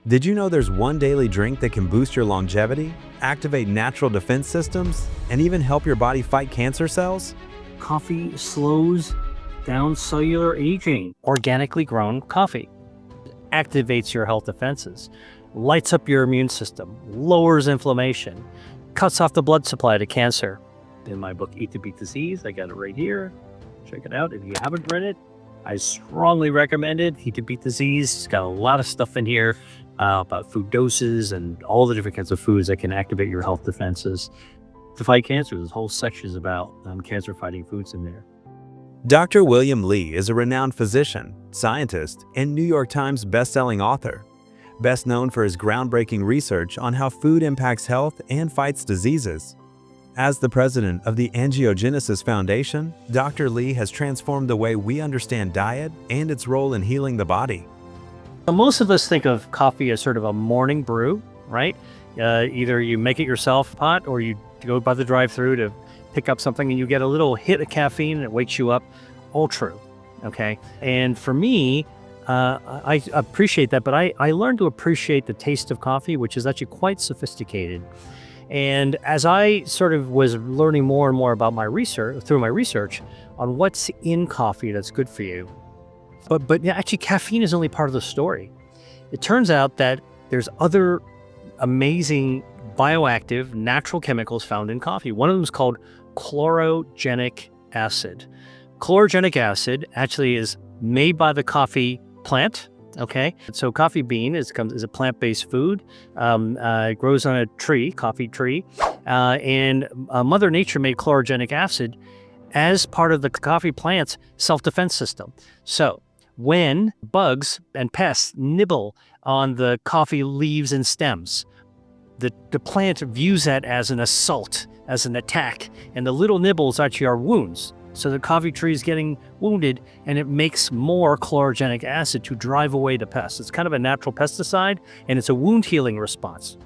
Did you know there's one daily drink that can boost your longevity, activate natural defense systems, and even help your body fight cancer cells? Coffee slows down cellular aging. Organically grown coffee activates your health defenses, lights up your immune system, lowers inflammation, cuts off the blood supply to cancer. In my book, Eat to Beat Disease, I got it right here. Check it out. If you haven't read it, I strongly recommend it. Eat to Beat Disease. It's got a lot of stuff in here about food doses and all the different kinds of foods that can activate your health defenses to fight cancer. This whole section is about cancer-fighting foods in there. Dr. William Li is a renowned physician, scientist, and New York Times best-selling author, best known for his groundbreaking research on how food impacts health and fights diseases. As the president of the Angiogenesis Foundation, Dr. Li has transformed the way we understand diet and its role in healing the body. Most of us think of coffee as sort of a morning brew, right? Either you make it yourself hot or you go by the drive-through to pick up something and you get a little hit of caffeine and it wakes you up. All true, okay? And for me, I appreciate that, but I learned to appreciate the taste of coffee, which is actually quite sophisticated. And as I sort of was learning more and more about my research, through my research on what's in coffee that's good for you, but yeah, actually caffeine is only part of the story. It turns out that there's other amazing bioactive natural chemicals found in coffee. One of them is called chlorogenic acid. Chlorogenic acid actually is made by the coffee plant. Okay, so coffee bean is a plant-based food. It grows on a tree, coffee tree, and Mother Nature made chlorogenic acid as part of the coffee plant's self-defense system. So when bugs and pests nibble on the coffee leaves and stems, the plant views that as an assault, as an attack, and the little nibbles actually are wounds. So the coffee tree is getting wounded and it makes more chlorogenic acid to drive away the pests. It's kind of a natural pesticide and it's a wound healing response.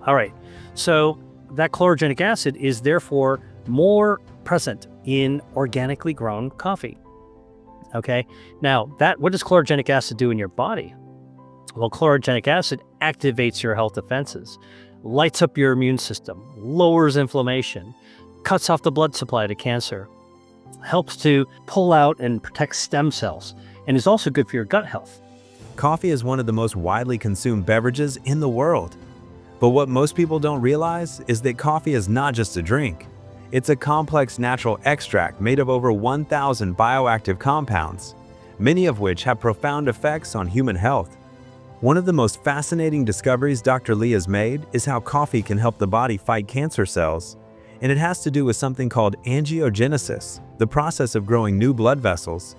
All right, so that chlorogenic acid is therefore more present in organically grown coffee. Okay, now what does chlorogenic acid do in your body? Well, chlorogenic acid activates your health defenses, lights up your immune system, lowers inflammation, cuts off the blood supply to cancer, helps to pull out and protect stem cells, and is also good for your gut health. Coffee is one of the most widely consumed beverages in the world. But what most people don't realize is that coffee is not just a drink. It's a complex natural extract made of over 1,000 bioactive compounds, many of which have profound effects on human health. One of the most fascinating discoveries Dr. Li has made is how coffee can help the body fight cancer cells. And it has to do with something called angiogenesis, the process of growing new blood vessels.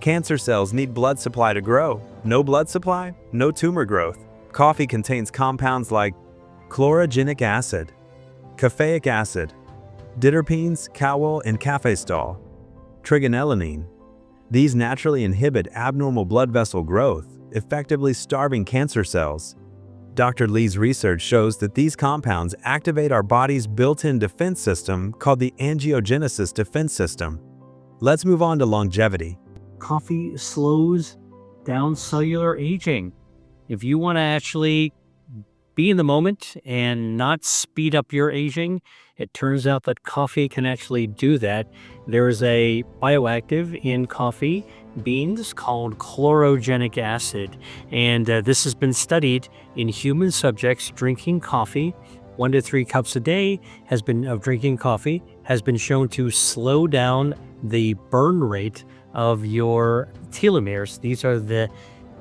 Cancer cells need blood supply to grow. No blood supply, no tumor growth. Coffee contains compounds like chlorogenic acid, caffeic acid, diterpenes, cowol, and cafestol, trigonellanine. These naturally inhibit abnormal blood vessel growth, effectively starving cancer cells. Dr. Li's research shows that these compounds activate our body's built-in defense system called the Angiogenesis Defense System. Let's move on to longevity. Coffee slows down cellular aging. If you want to actually be in the moment and not speed up your aging, it turns out that coffee can actually do that. There is a bioactive in coffee beans called chlorogenic acid, and this has been studied in human subjects drinking coffee. 1 to 3 cups a day of drinking coffee has been shown to slow down the burn rate of your telomeres. These are the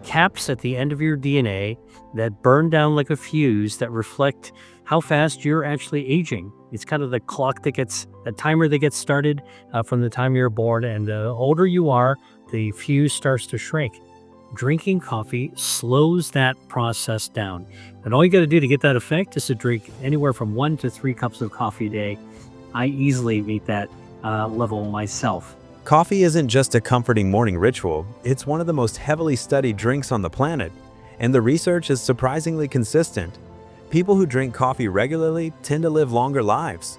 caps at the end of your DNA that burn down like a fuse that reflect how fast you're actually aging. It's kind of the timer that gets started from the time you're born, and the older you are, the fuse starts to shrink. Drinking coffee slows that process down. And all you got to do to get that effect is to drink anywhere from 1 to 3 cups of coffee a day. I easily meet that level myself. Coffee isn't just a comforting morning ritual, it's one of the most heavily studied drinks on the planet, and the research is surprisingly consistent. People who drink coffee regularly tend to live longer lives.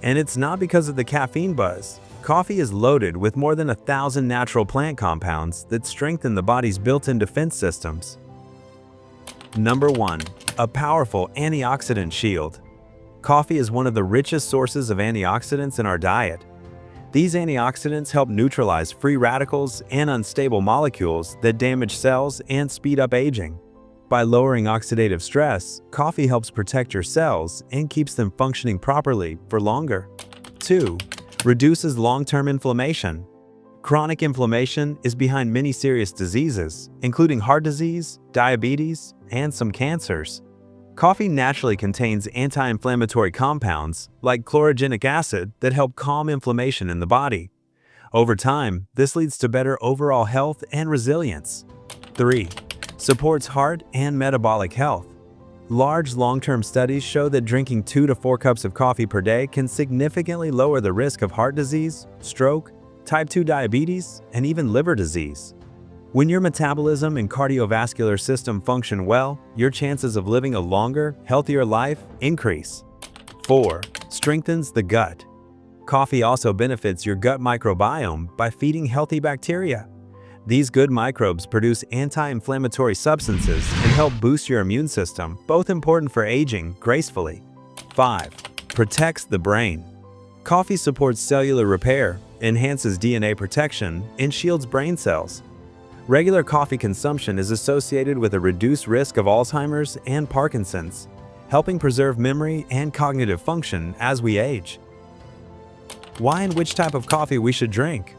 And it's not because of the caffeine buzz. Coffee is loaded with more than 1,000 natural plant compounds that strengthen the body's built-in defense systems. Number 1. A powerful antioxidant shield. Coffee is one of the richest sources of antioxidants in our diet. These antioxidants help neutralize free radicals and unstable molecules that damage cells and speed up aging. By lowering oxidative stress, coffee helps protect your cells and keeps them functioning properly for longer. 2. Reduces long-term inflammation. Chronic inflammation is behind many serious diseases, including heart disease, diabetes, and some cancers. Coffee naturally contains anti-inflammatory compounds like chlorogenic acid that help calm inflammation in the body. Over time, this leads to better overall health and resilience. 3. Supports heart and metabolic health. Large long-term studies show that drinking 2 to 4 cups of coffee per day can significantly lower the risk of heart disease, stroke, type 2 diabetes, and even liver disease. When your metabolism and cardiovascular system function well, your chances of living a longer, healthier life increase. 4. Strengthens the gut. Coffee also benefits your gut microbiome by feeding healthy bacteria. These good microbes produce anti-inflammatory substances and help boost your immune system, both important for aging gracefully. 5. Protects the brain. Coffee supports cellular repair, enhances DNA protection, and shields brain cells. Regular coffee consumption is associated with a reduced risk of Alzheimer's and Parkinson's, helping preserve memory and cognitive function as we age. Why and which type of coffee we should drink?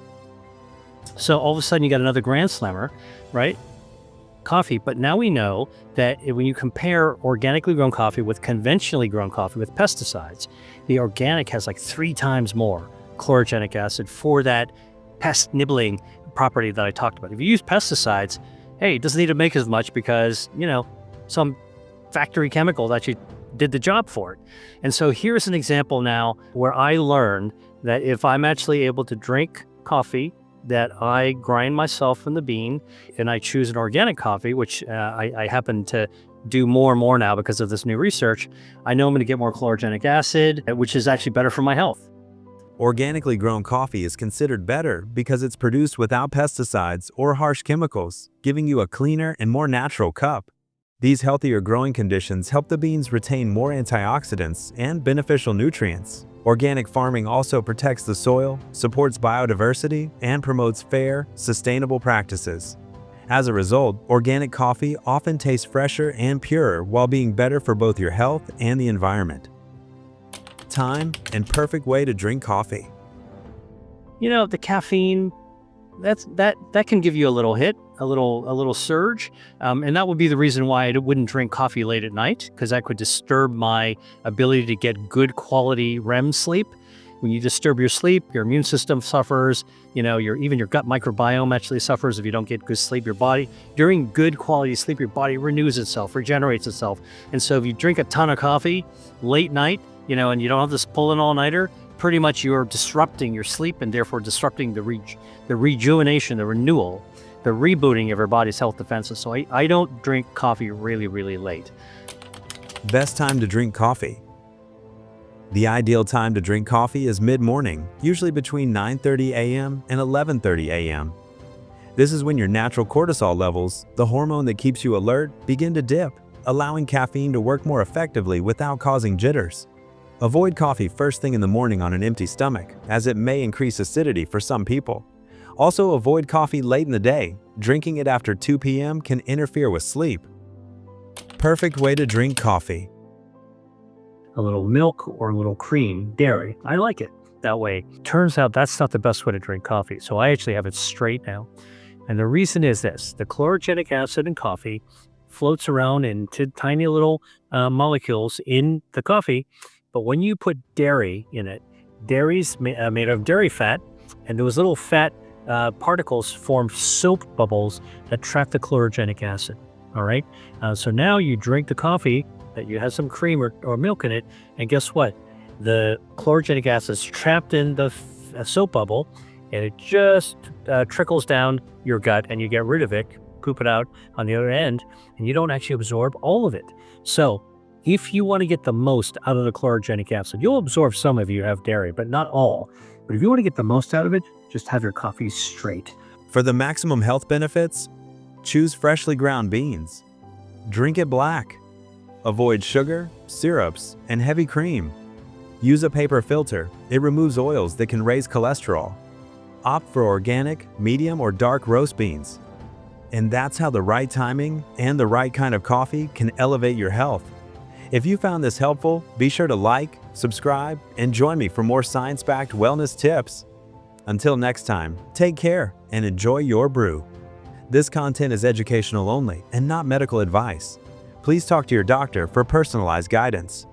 So all of a sudden you got another grand slammer, right? Coffee. But now we know that when you compare organically grown coffee with conventionally grown coffee with pesticides, the organic has like 3 times more chlorogenic acid for that pest nibbling property that I talked about. If you use pesticides, hey, it doesn't need to make as much because, some factory chemical that you did the job for it. And so here's an example now where I learned that if I'm actually able to drink coffee that I grind myself from the bean and I choose an organic coffee, which I happen to do more and more now because of this new research, I know I'm going to get more chlorogenic acid, which is actually better for my health. Organically grown coffee is considered better because it's produced without pesticides or harsh chemicals, giving you a cleaner and more natural cup. These healthier growing conditions help the beans retain more antioxidants and beneficial nutrients. Organic farming also protects the soil, supports biodiversity, and promotes fair, sustainable practices. As a result, organic coffee often tastes fresher and purer while being better for both your health and the environment. Time and perfect way to drink coffee. The caffeine, that can give you a little hit, a little surge, and that would be the reason why I wouldn't drink coffee late at night, because that could disturb my ability to get good quality REM sleep. When you disturb your sleep, your immune system suffers. Even your gut microbiome actually suffers if you don't get good sleep. During good quality sleep, your body renews itself, regenerates itself. And so if you drink a ton of coffee late night, and you don't have this pull-in all-nighter, pretty much you're disrupting your sleep and therefore disrupting the rejuvenation, the renewal, the rebooting of your body's health defenses. So I don't drink coffee really, really late. Best time to drink coffee. The ideal time to drink coffee is mid-morning, usually between 9:30 a.m. and 11:30 a.m. This is when your natural cortisol levels, the hormone that keeps you alert, begin to dip, allowing caffeine to work more effectively without causing jitters. Avoid coffee first thing in the morning on an empty stomach, as it may increase acidity for some people. Also, avoid coffee late in the day. Drinking it after 2 p.m. can interfere with sleep. Perfect way to drink coffee. A little milk or a little cream, dairy. I like it that way. Turns out that's not the best way to drink coffee, so I actually have it straight now. And the reason is this: the chlorogenic acid in coffee floats around into tiny little molecules in the coffee, but when you put dairy in it, dairy's made of dairy fat, and those little fat particles form soap bubbles that trap the chlorogenic acid. All right. So now you drink the coffee that you have some cream or milk in it, and guess what? The chlorogenic acid is trapped in the soap bubble, and it just trickles down your gut, and you get rid of it, poop it out on the other end, and you don't actually absorb all of it. So if you want to get the most out of the chlorogenic acid, you'll absorb some if you have dairy, but not all. But if you want to get the most out of it, just have your coffee straight. For the maximum health benefits, choose freshly ground beans. Drink it black. Avoid sugar, syrups, and heavy cream. Use a paper filter. It removes oils that can raise cholesterol. Opt for organic, medium, or dark roast beans. And that's how the right timing and the right kind of coffee can elevate your health. If you found this helpful, be sure to like, subscribe, and join me for more science-backed wellness tips. Until next time, take care and enjoy your brew. This content is educational only and not medical advice. Please talk to your doctor for personalized guidance.